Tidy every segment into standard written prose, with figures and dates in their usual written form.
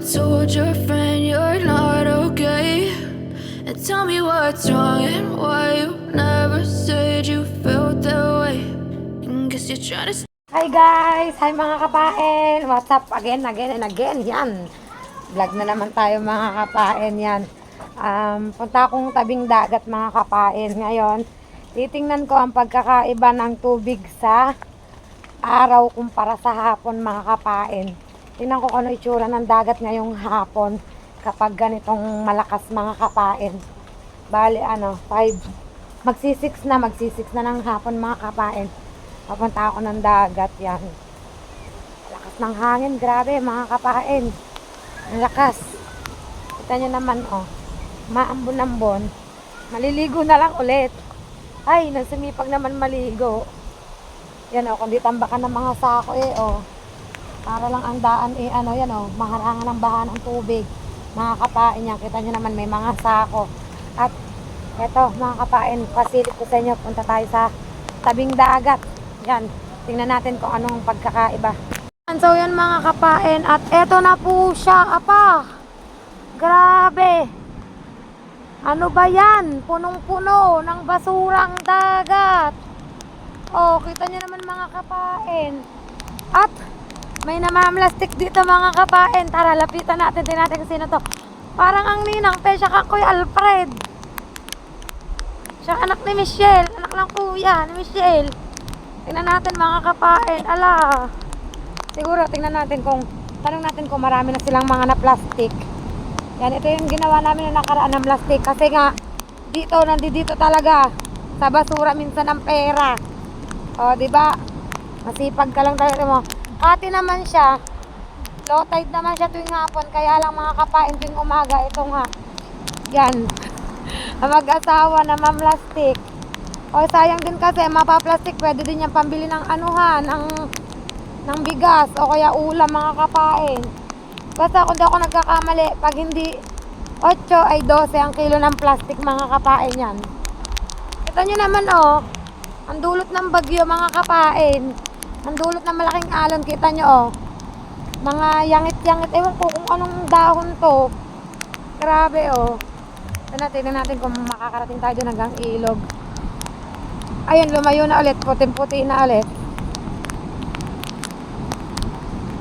told your friend you're not okay? And tell me what's wrong and why you never said you felt that way. And guess you're trying to. Hi guys! Hi mga kapain! What's up? Again and again. Yan. Vlog na naman tayo mga kapain. Yan. Punta akong tabing dagat mga kapain. Ngayon, titingnan ko ang pagkakaiba ng tubig sa araw kumpara sa hapon mga kapain. Tingnan ko kung ano itsura ng dagat ngayong hapon kapag ganitong malakas mga kapain. Bali magsisix na ng hapon mga kapain. Papunta ako ng dagat, yan. Lakas ng hangin, grabe mga kapain. Ang lakas. Kita nyo naman, oh. Maambon-ambon. Maliligo na lang ulit. Ay, nasumipag naman maligo. Yan, oh, kundi tambakan ng mga sako, oh. Para lang ang daan, yan, oh. Maharangan ng baha ng tubig. Mga kapain yan. Kita nyo naman, may mga sako. At, eto, mga kapain, pasilip ko sa inyo. Punta tayo sa tabing dagat. Yan, tingnan natin kung anong pagkakaiba. So yan mga kapain, at eto na po siya, apa. Grabe. Ano ba yan? Punong-puno ng basurang dagat. Oh, kita nyo naman mga kapain. At may namamlastik dito mga kapain. Tara, lapitan natin, tingnan natin kung sino to. Parang ang ninang, siya kakoy Alfred. Siya anak ni Michelle, anak ng kuya ni Michelle. Tingnan natin mga kapain. Ala. Siguro tingnan natin tanong natin kung marami na silang mga na-plastic. Yan, ito yung ginawa namin na nakaraan ng plastic. Kasi nga, nandito talaga sa basura minsan ang pera. O, diba? Masipag ka lang talaga mo. Ate naman siya. Low tide naman siya tuwing hapon. Kaya lang mga kapain tuwing umaga. Ito nga. Yan. Mag-asawa na ma-plastic. O sayang din kasi mapaplastic, pwede din yung pambili ng anuhan, ng bigas o kaya ulam mga kapain. Basta kung di ako nagkakamali, pag hindi 8 ay 12 ang kilo ng plastic mga kapain yan. Kita nyo naman ang dulot ng bagyo mga kapain. Ang dulot ng malaking alon, kita nyo mga yangit-yangit, ewan ko kung anong dahon to. Grabe Tingnan natin kung makakarating tayo doon hanggang ilog. Ayun, lumayo na ulit. Puting-puti na ulit.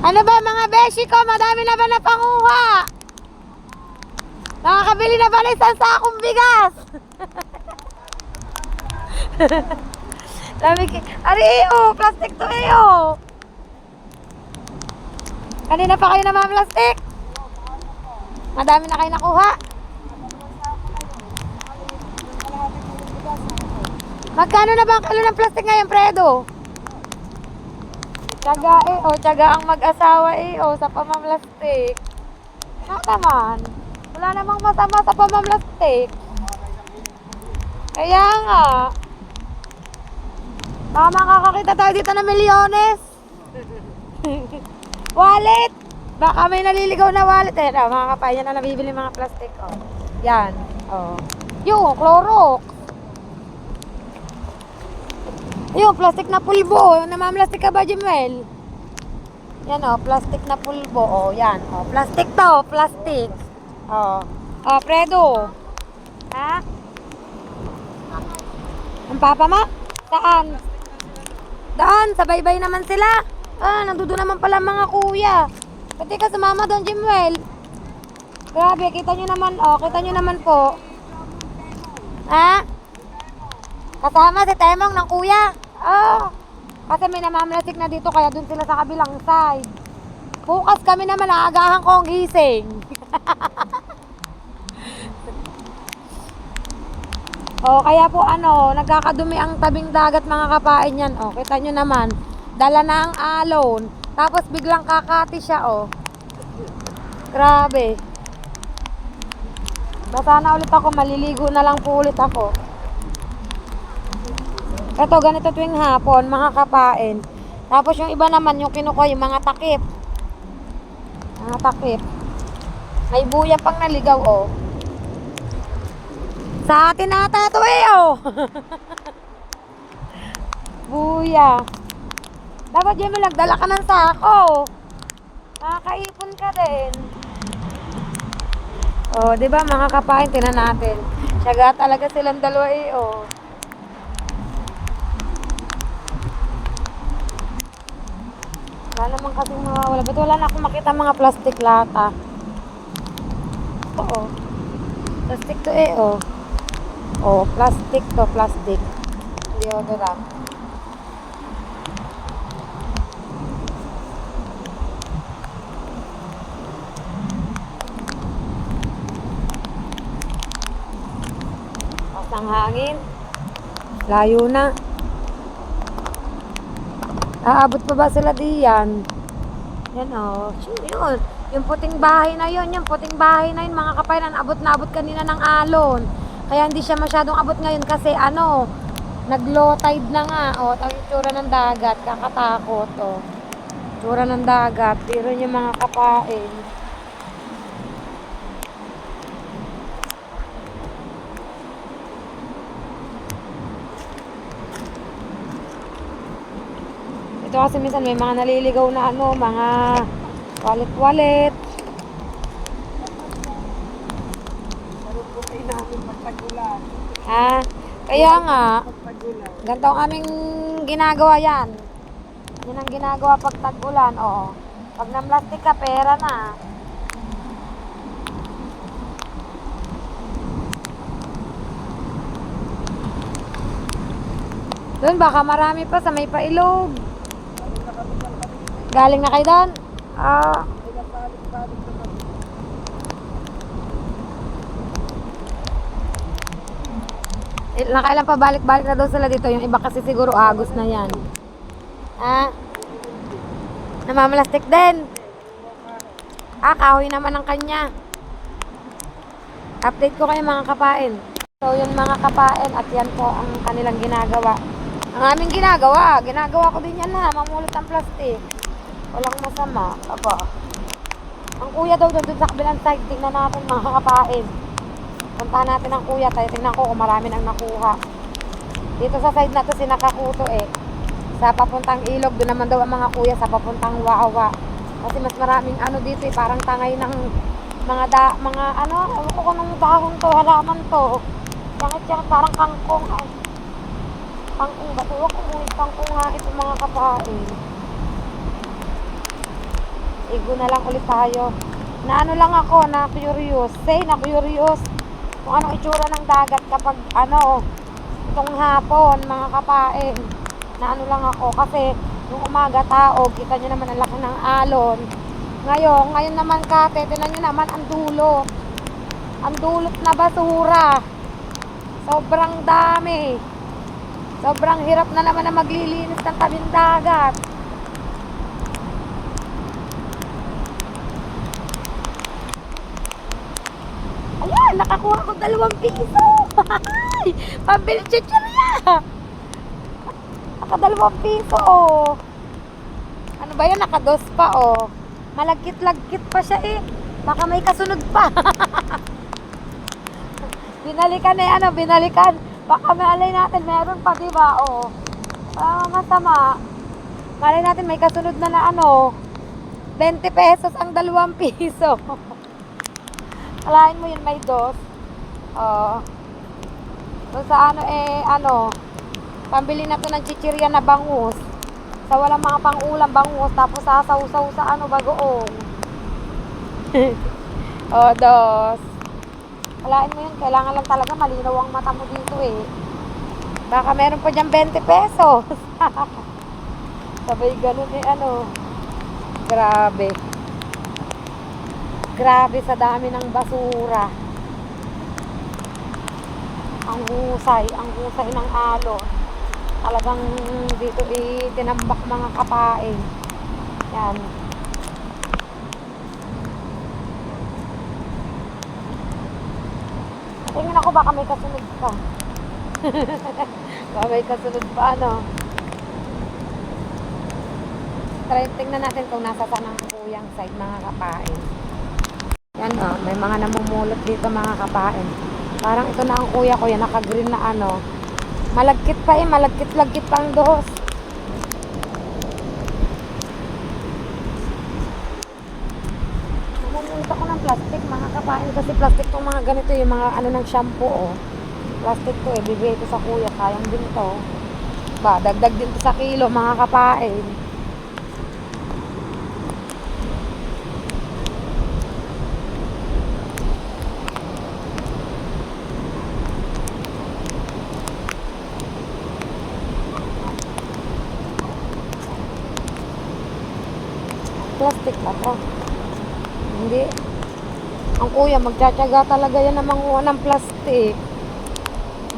Ano ba mga beshi ko? Madami na ba napanguha? Nakakabili na ba ng isang sakong bigas? Plastic to Kanina pa kayo naman plastic? Madami na kayo nakuha? Magkano na ba ang kilo ng plastic ngayon, Fredo? Tiyaga ang mag-asawa sa pamamlastik. Naman, wala namang masama sa pamamlastik. Kaya nga, baka makakakita tayo dito ng milyones. Wallet! Baka may naliligaw na wallet. Mga kapayan na nabibili mga plastic. Yan. Yung Clorox. Yung plastic na pulbo. Namamlastik ka ba, Jimel? Yan plastic na pulbo. Yan plastic to, plastic. Fredo. Ha? Ang papa mo? Saan? Daan, sa baybay naman sila. Nandoon naman pala mga kuya. Pati ka sumama doon, Jimel. Grabe, kita nyo naman po. Ha? Kasama si Temong ng kuya. Kasi may namamlastik na dito, kaya dun sila sa kabilang side. Bukas kami naman, aagahan ko ang gising. Kaya po nagkakadumi ang tabing dagat mga kapain yan. Kita nyo naman, dala na ang alon. Tapos biglang kakati siya Grabe. Basta na ulit ako, maliligo na lang po ulit ako. Ito, ganito tuwing hapon, mga kapain. Tapos yung iba naman, yung kinukuha, yung mga takip. Mga takip. May buya pang naligaw, Sa atin ata ito Buya. Dapat dyan mo nagdala ka ng sako. Nakakaipon ka din. Oh, 'di ba mga kapain, tingnan natin. Tiyaga talaga silang dalawa eh, oh. Wala naman kasing mawawala. Ba't wala na akong makita mga plastic lata? Oo. Plastic to eh, oh. Oh, plastic to, plastic. Deodorant. Ang hangin. Layo na. Aabot pa ba sila diyan? Yan o. Yun. Yung puting bahay na yun. Yung puting bahay na yun mga kapayan. Abot na abot kanina ng alon. Kaya hindi siya masyadong abot ngayon kasi ano, nag-low tide na nga. O, ang itsura ng dagat. Kakatakot o. Itsura ng dagat. Pero yung mga kapain. Ito kasi minsan may mga naliligaw na ano, mga wallet-wallet. Ha? Kaya nga, ganito ang aming ginagawa yan. Yan ang ginagawa pag tag-ulan, oo. Pag na-plastic ka, pera na. Doon baka marami pa sa may pailog. Galing na kayo doon? Ah. Nakailan pa balik-balik na daw sila dito. Yung iba kasi siguro Agos na yan. Ah. Namamalastik din. Ah, kahoy naman ang kanya. Update ko kayo mga kapain. So yun mga kapain at yan po ang kanilang ginagawa. Ang aming ginagawa ko din yan na mamulot ang plastic. Walang masama. Aba. Ang kuya daw doon sa kabilang side, tingnan natin mga kapain. Puntahan natin ang kuya, tayo tingnan ko kung marami nang nakuha. Dito sa side na to sinakakuto eh. Sa papuntang ilog, doon naman daw ang mga kuya sa papuntang Wawa. Kasi mas maraming ano dito eh, parang tangay ng mga ano, ewan ko nung dahon to, halaman to. Yang parang kangkong. Ay, kangkong ba? Ewan ko kung kangkong nga ito mga kapain. Igo na lang ulit tayo. Na ano lang ako, na curious. Na curious. Kung anong itsura ng dagat kapag ano, itong hapon, mga kapain. Na ano lang ako. Kasi, nung umaga tao, kita nyo naman ang laki ng alon. Ngayon naman kate, tinan nyo naman ang dulo. Ang dulot na basura. Sobrang dami. Sobrang hirap na naman na maglilinis ng tabing dagat. Ayan, nakakuha ko 2 piso. Pambili chichirya. Naka 2 piso, oh. Ano ba yan? Naka 2 pa, oh. Malagkit-lagkit pa siya, eh. Baka may kasunod pa. Binalikan eh, ano, binalikan. Baka malay natin, meron pa, diba, oh. Masama. Malay natin, may kasunod na na, ano, 20 pesos ang 2 piso. Kalahin mo yun, may 2. So sa ano eh, ano, pambili na to ng chichirya na bangus. Sa walang mga pang-ulam bangus, tapos sasaw-saw sa ano, bagoong. 2. Kalahin mo yun, kailangan lang talaga malinaw ang mata mo dito eh. Baka meron pa dyan 20 pesos. Sabay ganun eh, ano. Grabe. Grabe sa dami ng basura. Ang husay ng alon. Talagang dito tinambak mga kapain. Yan. Tingnan ako baka may kasunod pa. Baka may kasunod pa, ano. Tingnan natin kung nasa saan ang kuyang side mga kapain. Yan oh, may mga namumulot dito mga kapain. Parang ito na ang kuya ko, yan naka-green na ano. Malagkit pa eh, malagkit-lagkit pa ang 2. Namumulot Gusto ko ng plastic, mga kapain. Kasi plastic tong mga ganito, yung mga ano ng shampoo, oh. Plastic to eh. Bibigay ko sa kuya. Kayang din to. Ba, dagdag din to sa kilo, mga kapain. Plastic ba to? Hindi. Ang kuya, magtsatsaga talaga yan na manguha ng plastic.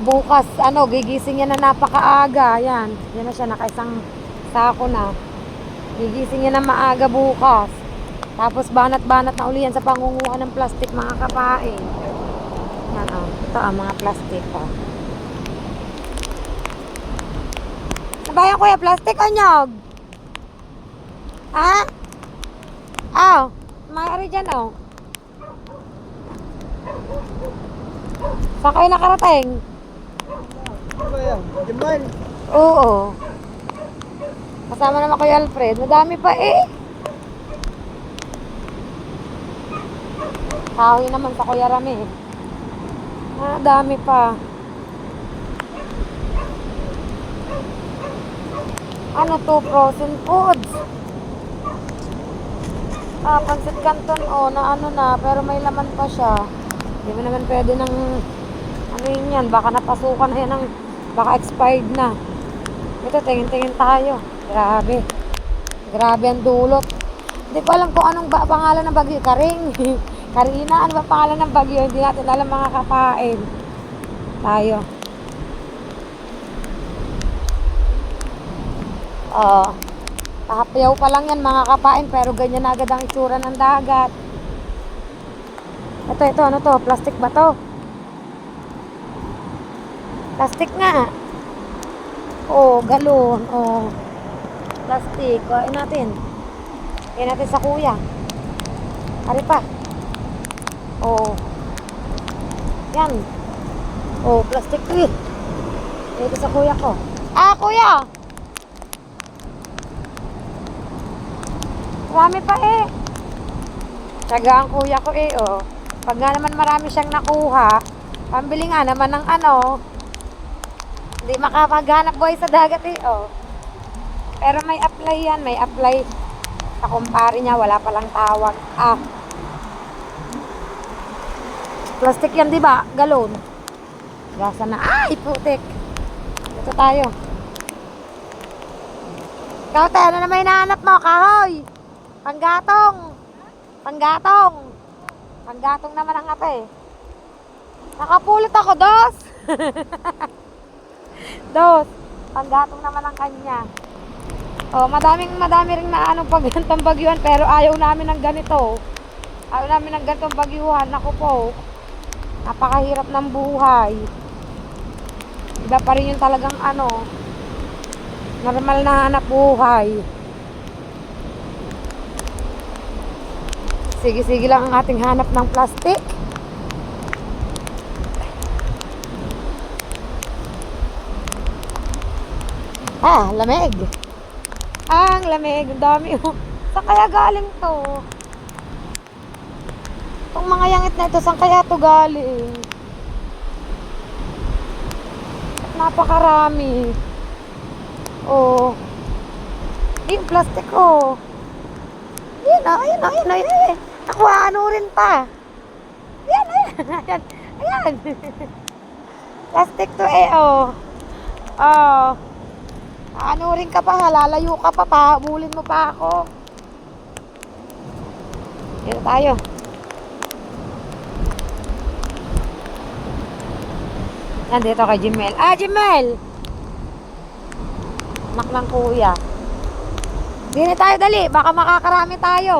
Bukas, gigising yan na napakaaga. Yan na siya, nakaisang sako na. Gigising yan na maaga bukas. Tapos banat-banat na uli yan sa pangunguha ng plastic, mga kapain. Yan, ito mga plastic, Nabayan kuya, plastic o nyog? Ha? Mayroon dyan, Saan kayo nakarating? Ano ba yan? Jamal? Oo. Kasama naman Kuya Alfred. Madami pa eh. Kahoy naman sa Kuya Rami. Madami pa. Ano to? Frozen foods. Pancit canton na pero may laman pa siya. Hindi mo naman pwede ng yun yan, baka napasukan na yan ng, baka expired na. Ito, tingin-tingin tayo. Grabe ang dulot. Hindi ko alam kung anong pangalan ng bagyo. Karina, ano ba pangalan ng bagyo? Hindi natin alam, mga kapain. Tayo. Kahapyaw pa lang yan, mga kapain, pero ganyan agad ang itsura ng dagat. Ito, ano to? Plastic ba to? Plastic nga. Galon. Plastic. Kain natin. Kain natin sa kuya. Ari pa. Yan. Plastic to eh. Ito sa kuya ko. Kuya! Marami pa eh. Tsaga ang kuya ko eh, Pag nga naman marami siyang nakuha, pambili nga naman ng hindi makapaghanap buhay sa dagat eh, Pero may apply yan, may apply. Sa kumpare niya, wala palang tawag. Plastic yan, di ba? Galon. Gasa na. Putik. Ito tayo. Ikaw tayo, ano naman hinahanap mo? Kahoy! Panggatong! Panggatong naman ang ate. Nakapulot ako, dos! Dos. Panggatong naman ang kanya. Madami rin na pag ganitong bagyuhan, pero ayaw namin ng ganito. Ayaw namin ng ganitong bagyuhan. Naku po. Napakahirap ng buhay. Iba pa rin yung talagang normal na hanap buhay. Sige lang ang ating hanap ng plastic. Lamig. Ang lamig. Ang dami. Saan kaya galing to? Itong mga yangit na ito, saan kaya to galing? Napakarami. Yung plastic, Ayan. Nakuha, rin pa. Ayan. Plastic to rin ka pa, lalayo ka pa, pahabulin mo pa ako. Dito tayo. Nandito kay Jimel. Jimel! Anak ng kuya. Dini tayo, dali. Baka makakarami tayo.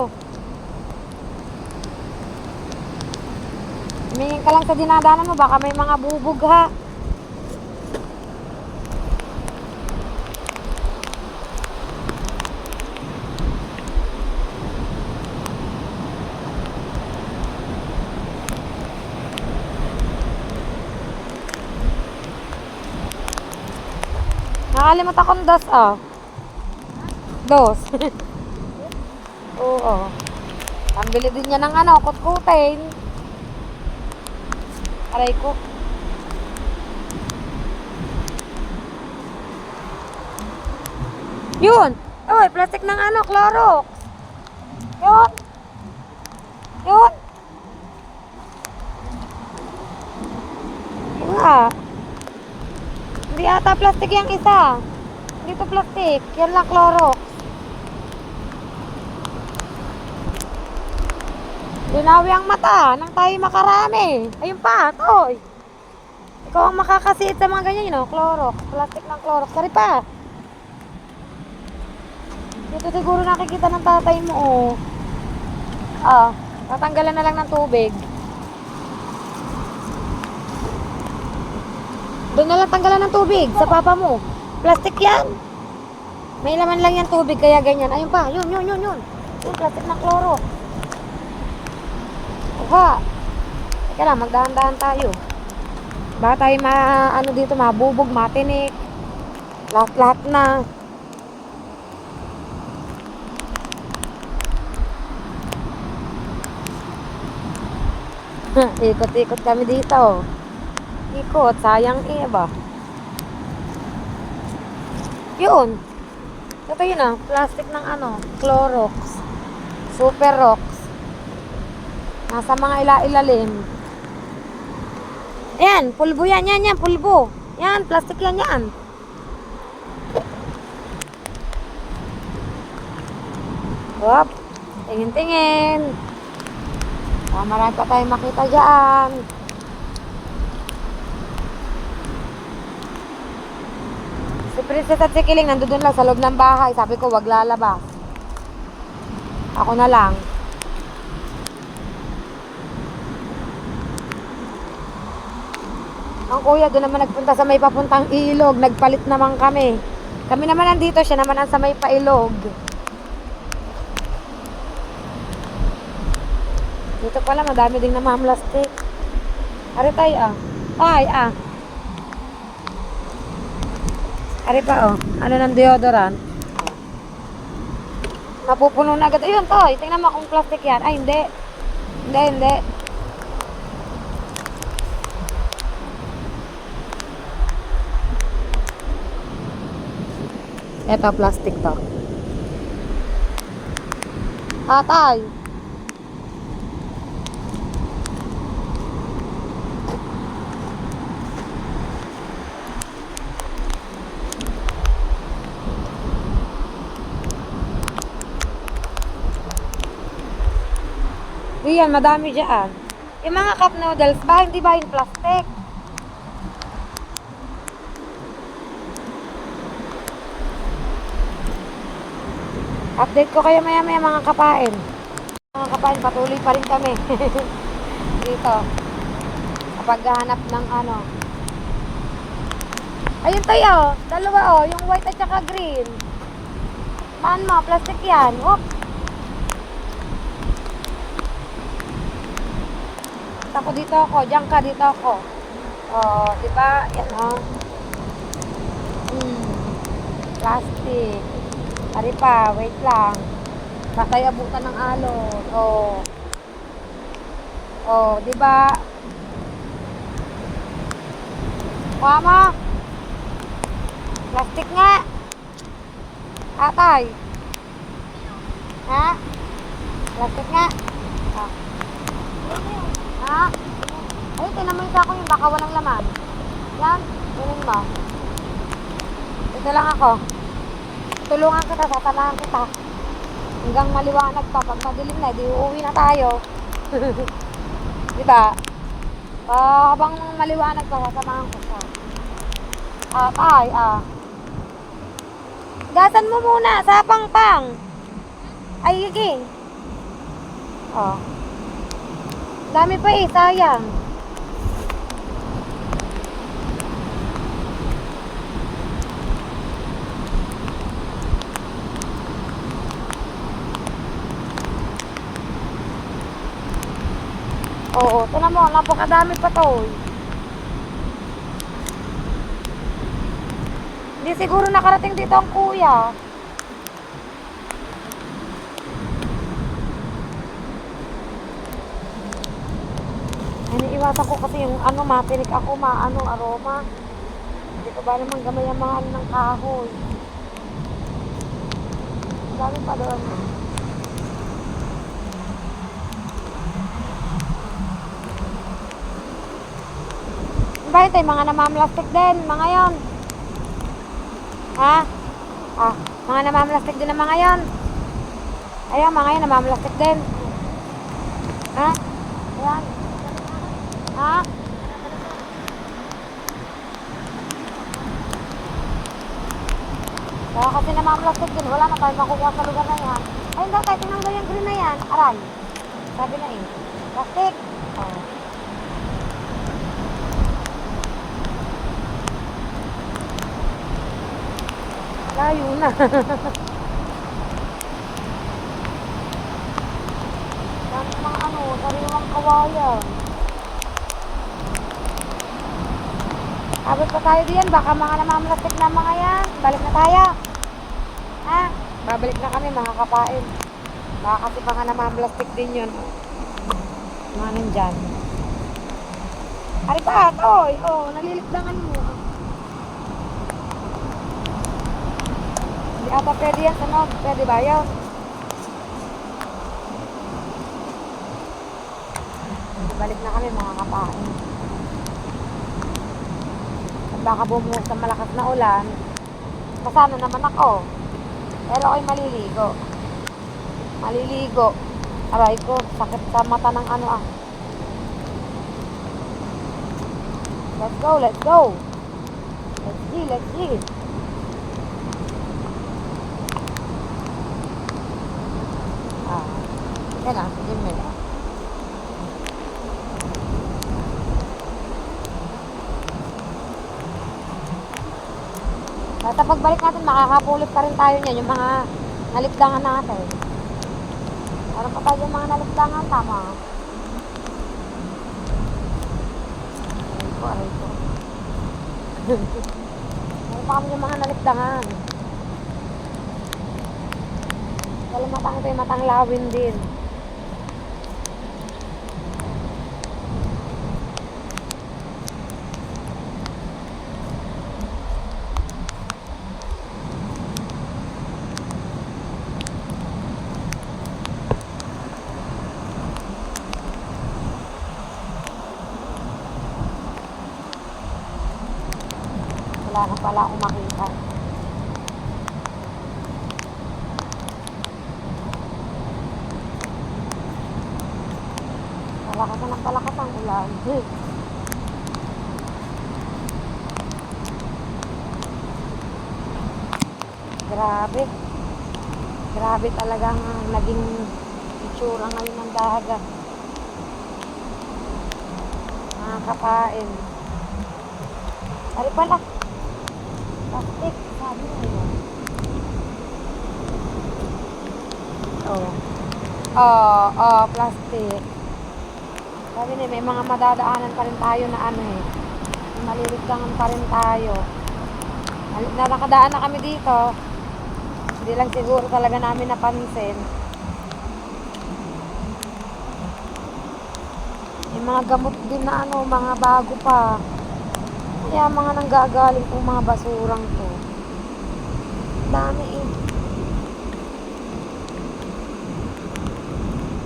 Tumingin ka lang sa dinadanan mo. Baka may mga bubog, ha. Nakalimutan akong dos, Dos. Oo. Pambili din niya ng ano, kutkutin. Aray ko. Yun! Uy, plastic ng ano, Clorox. Yun! Yun! Yun nga. Hindi ata plastic yung isa. Hindi to plastic. Yan lang Clorox. Linawi ang mata nang tayo makarami. Ayun pa, toy. Ikaw ang makakasiit sa mga ganyan, Clorox. Plastic ng Clorox. Sari pa. Dito siguro nakikita ng tatay mo, oh. Tatanggalan na lang ng tubig. Doon na lang tanggalan ng tubig sa papa mo. Plastic yan. May laman lang yan tubig, kaya ganyan. Ayun pa, yun. Yung plastic ng Clorox. Teka lang, magdahan-dahan tayo. Baka tayo dito, mabubog, matinik. Lahat na. Ikot-ikot kami dito. Ikot, sayang ba? Yun. Ito yun plastic ng Clorox. Super Rox. Nasa mga ilalim. Ayan, pulbo yan, pulbo. Yan, plastic yan. Hop, tingin-tingin. Marami pa tayong makita dyan. Si Princess at si Kiling nandoon lang sa loob ng bahay. Sabi ko, wag lalabas. Ako na lang. Ang kuya doon naman nagpunta sa may papuntang ilog. Nagpalit naman kami. Kami naman nandito, siya naman ang sa may pailog. Dito pala, madami ding namamlastik. Ari tayo, Ari pa, ano ng deodorant? Mapupuno na agad. Ayun, toy. Tingnan mo kung plastic yan. Ay, hindi. Hindi. Ito, plastic to. Tay. Yan, madami dyan. Yung mga cup noodles ba, hindi ba yung plastic? Update ko kayo maya-maya mga kapain. Mga kapain, patuloy pa rin kami. Dito. Kapag hanap ng Ayun tayo, dalawa yung white at saka green. Maan mo, plastic yan. Ako dito ako, diyan ka dito ako. Di ba? Yan plastic. Ari pa, wait lang. Patay abutan ng alon. Di ba? Mama. Plastic nga. Atay. Ha? Plastic nga. Ay, tinamay sa ako yung baka walang laman. Yan, ganun mo. Dito lang ako. Tulungan kita, sasamahan kita. Hanggang maliwanag pa. Pag madilim na, di uuwi na tayo. Diba? Habang maliwanag pa, sasamahan kita. Gasan mo muna, sa pang-pang. Ay, higing. Dami pa sayang. Ito mo, napakadami pa to. Hindi siguro nakarating dito ang kuya. Iniiwasan ko kasi yung ano, mapinig ako, aroma. Hindi ko ba naman gamay ang mga ano ng kahoy. Ang dami pa doon. Ba ito, mga namamlastik din, mga yon. Ha? Mga namamlastik din ang mga yon. Ayan, mga yan, namamlastik din. Ha? Ayan. Ha? Kaya kasi namamlastik din, wala na tayo makukuha sa lugar na yan. Ay, hindi tayo tinanggal yung green na yan. Aray. Sabi na eh. Plastic. Oh. Layo na. Dami mga sariwang kawayan. Abot pa tayo diyan, baka mga namamlastik na mga yan. Balik na tayo. Ha? Babalik na kami mga kapain. Baka kasi mga namamlastik din yun. Mga nandyan. Ari pa, toy. Oh, nalilikdangan mo. Hindi ata pwede yan, sanog. Pwede ba yun? Balik na kami mga kapain. At baka bumuhos ng malakas na ulan. Kasano naman ako. Pero ako'y maliligo. Maliligo. Aray ko, sakit sa mata ng ano ah. Let's go, let's go. Let's see, let's see. Yan ah, sige mo yan. At pagbalik natin, makakapulit pa rin tayo niyan, yung mga nalipdangan natin. Parang pa tayo yung mga nalipdangan, tama. Aray ko. Meron pa kami yung mga nalipdangan. Wala matang ito yung matang lawin din. Wala na pala akong makita. Palakas na ng palakas ang ulan. Grabe. Grabe talagang naging itsura ngayon ng dagat. Mga kapain. Ari pala. Plastic, sabi mo yun. Plastic. Sabi niya, may mga madadaanan pa rin tayo na ano eh. Maliligtangan pa rin tayo. Nakadaan na kami dito. Hindi lang siguro talaga namin napansin. May mga gamot din na ano, mga bago pa. Kaya mga nanggagaling kong mga basurang to. Dami eh.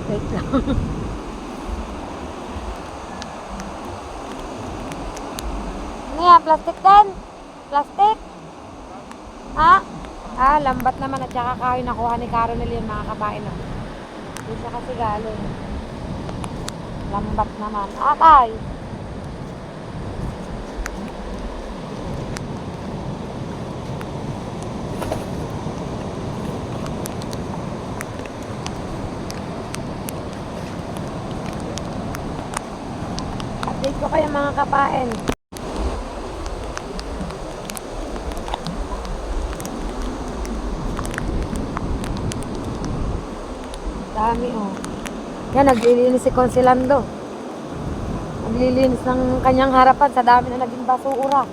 Wait lang. Ano yan? Plastic din? Plastic? Ha? Lambat naman at saka kahoy nakuha ni Caronel yung mga kapain. Hindi siya kasi galing. Lambat naman. Tay! Update ko kayo mga kapain. Dami oh. Yan, naglilinis si Consilando. Naglilinis ng kanyang harapan sa dami na naging basura.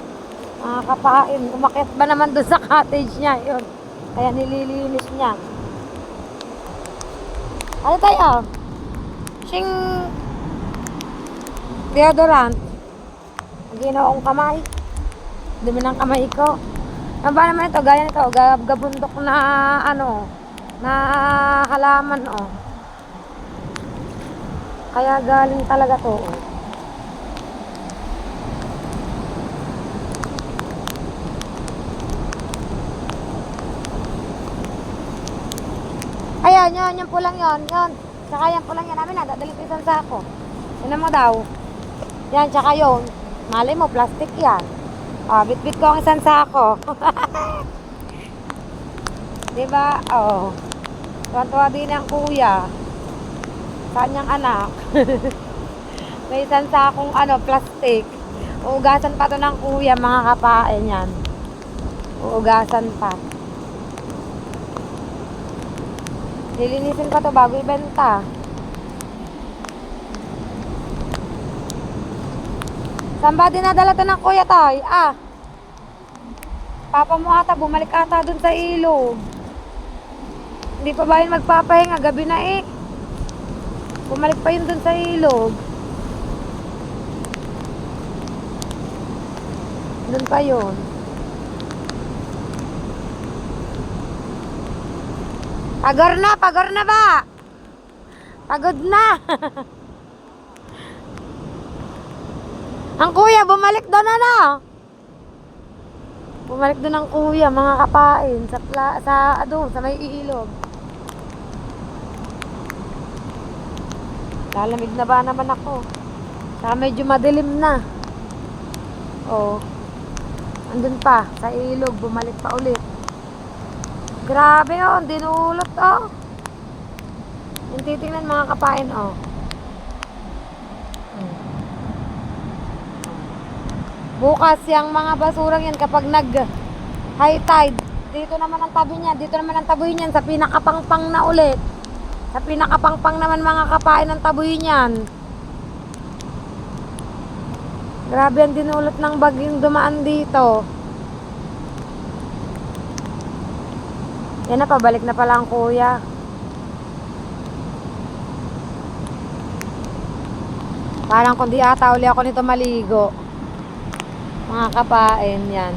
Mga kapain. Umakyat ba naman doon sa cottage niya? Yun. Kaya nililinis niya. Ano tayo? Sing... Deodorant. Ang ginawa kong kamay. Dumi ng kamay ko. Ano ba naman ito? Gaya nito. Gabundok na ano. Na halaman oh. Kaya galing talaga to. Ayan, yung pulang yun. Tsaka yan pulang yan namin na. Dadalhin ko isang sako. Yan mo daw. Yan, tsaka yun. Malay mo, plastic yan. Bit-bit ko ang isang sako. Diba? Tuwan-tuwa din ang kuya. Sa kanyang anak. May isang sakong plastic. Uugasan pa to ng kuya, mga kapain yan. Uugasan pa. Lilinisin pa to bago ibenta. Saan ba dinadala to ng kuya tay? Papa mo ata, bumalik ata dun sa ilog. Hindi pa ba yun magpapahinga? Gabi na eh. Bumalik pa yun dun sa ilog. Dun pa yun. Pagor na ba? Pagod na. Ang kuya, bumalik doon Bumalik doon ang kuya, mga kapain. Sa may ilog. Lalamig na ba naman ako? Saka medyo madilim na. Andun pa, sa ilog, bumalik pa ulit. Grabe dinulot Yung titingnan mga kapain Bukas yung mga basurang yan kapag nag high tide, dito naman ang tabi niya, dito naman ang taboy niyan sa pinakapangpang na ulit. Sa pinakapangpang naman mga kapain ang taboy niyan. Grabe ang dinulot ng bagyong dumaan dito. Yan na, pabalik na pala ang kuya. Parang kung di ata uli ako nito maligo. Mga kapain yan.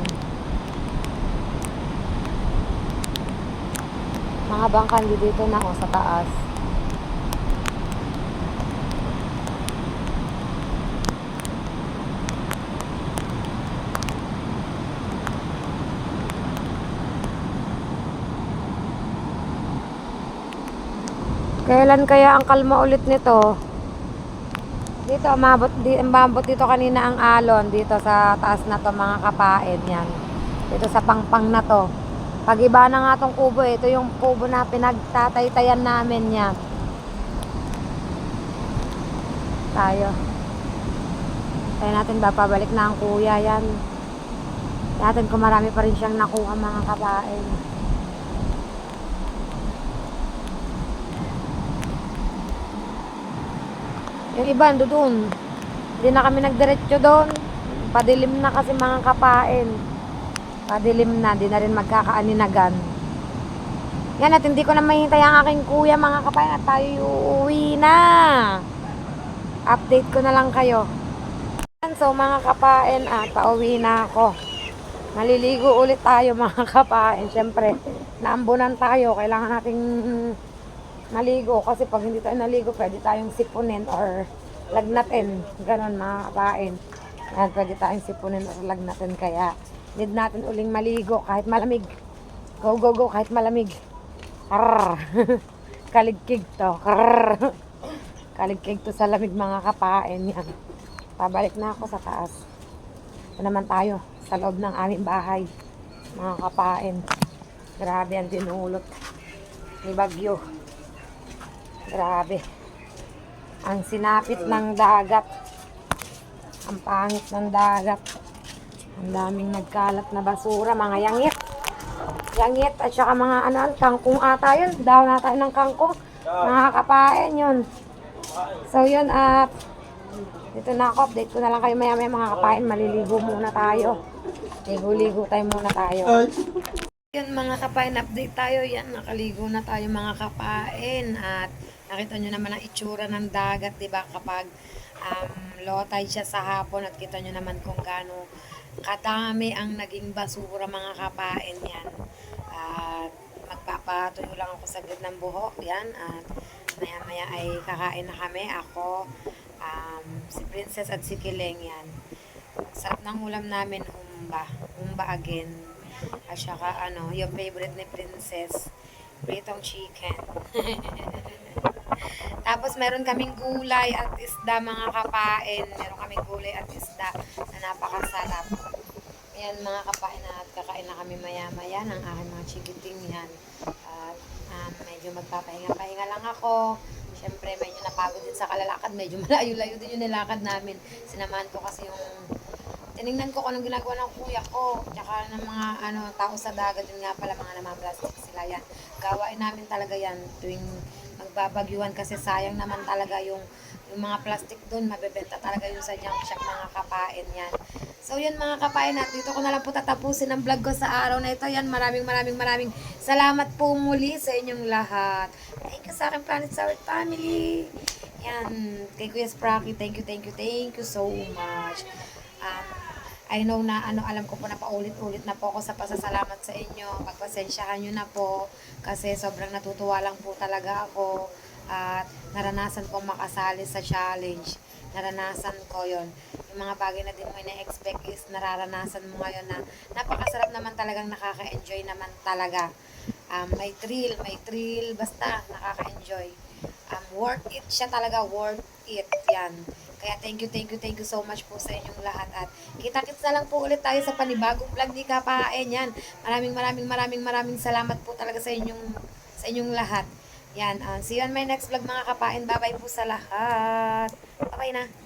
Mga bangkan dito na sa taas. Kailan kaya ang kalma ulit nito? Dito, umabot dito kanina ang alon. Dito sa taas na to mga kapain yan. Dito sa pangpang na to. Pag iba na nga tong kubo, ito yung kubo na pinagtataytayan namin yan. Tayo natin ba, pabalik na ang kuya yan. Natin kung marami pa rin siyang nakuha mga kapain. Yung iba ando doon. Hindi na kami nagdiretso doon. Padilim na kasi mga kapain. Padilim na, di na rin magkakaaninagan. Yan, at hindi ko na mahintay ang aking kuya mga kapain at tayo uuwi na. Update ko na lang kayo. So mga kapain, pauwi na ako. Maliligo ulit tayo mga kapain. Siyempre, naambunan tayo. Kailangan nating maligo kasi pag hindi tayo naligo pwede tayong sipunin or lagnatin, ganon mga kapain. Yan, pwede tayong sipunin or lagnatin, kaya need natin uling maligo kahit malamig. Go kahit malamig. Kaligkig to. Kaligkig to sa lamig mga kapain. Yan, pabalik na ako sa taas. Ito naman tayo sa loob ng aming bahay mga kapain. Grabe ang dinulot ni bagyo. Grabe. Ang sinapit ng dagat. Ang pangit ng dagat. Ang daming nagkalat na basura. Mga yangit. Yangit at saka mga kangkong ata yun. Daw na tayo ng kangkong. Mga kapain yun. So yun at dito na ako. Update ko na lang kayo maya mga kapain. Maliligo muna tayo. Ligo-ligo tayo muna tayo. Yan mga kapain, update tayo. Yan, nakaligo na tayo mga kapain. At Nakita nyo naman ang itsura ng dagat, di ba? Kapag low tide siya sa hapon at kita nyo naman kung gaano kadami ang naging basura mga kapain yan. At magpapatuyo lang ako saglit ng buhok yan. At maya maya ay kakain na kami. Ako, si Princess at si Kileng yan. Sarap ng ulam namin, humba. Humba again. At saka yung favorite ni Princess, pritong chicken. Tapos meron kaming gulay at isda mga kapain. Meron kaming gulay at isda na napakasarap. Ayan mga kapain, at kakain na kami maya-maya ng aking mga chikiting yan. At medyo magpapahinga-pahinga lang ako. Siyempre medyo napagod din sa kalalakad. Medyo malayo-layo din yung nilakad namin. Sinamahan ko kasi yung tinignan ko kung anong ginagawa ng kuya ko, tsaka ng mga tao sa dagat, yun nga pala, mga namaplastic sila yan. Gawain namin talaga yan tuwing magbabagyuhan kasi sayang naman talaga yung mga plastic doon, mabebenta talaga yun sa junk shop mga kapain yan. So yun mga kapain, at dito ko na lang po tatapusin ang vlog ko sa araw na ito. Yan, maraming salamat po muli sa inyong lahat. Thank you sa aking Planet Sour family. Yan, kay Kuya Sprocky, thank you so much. I know na alam ko po na paulit-ulit na po ako sa pasasalamat sa inyo. Pagpasensyahan nyo na po kasi sobrang natutuwa lang po talaga ako at naranasan kong makasali sa challenge. Naranasan ko yon. Yung mga bagay na din mo na-expect is nararanasan mo ngayon na napakasarap naman talagang, nakaka-enjoy naman talaga. May thrill, basta nakaka-enjoy. Worth it siya talaga, worth it yan. Kaya thank you so much po sa inyong lahat, at kita-kits na lang po ulit tayo sa panibagong vlog ni Kapain yan. Maraming salamat po talaga sa inyong lahat. Yan, see you on my next vlog mga Kapain. Bye bye po sa lahat. Bye bye na.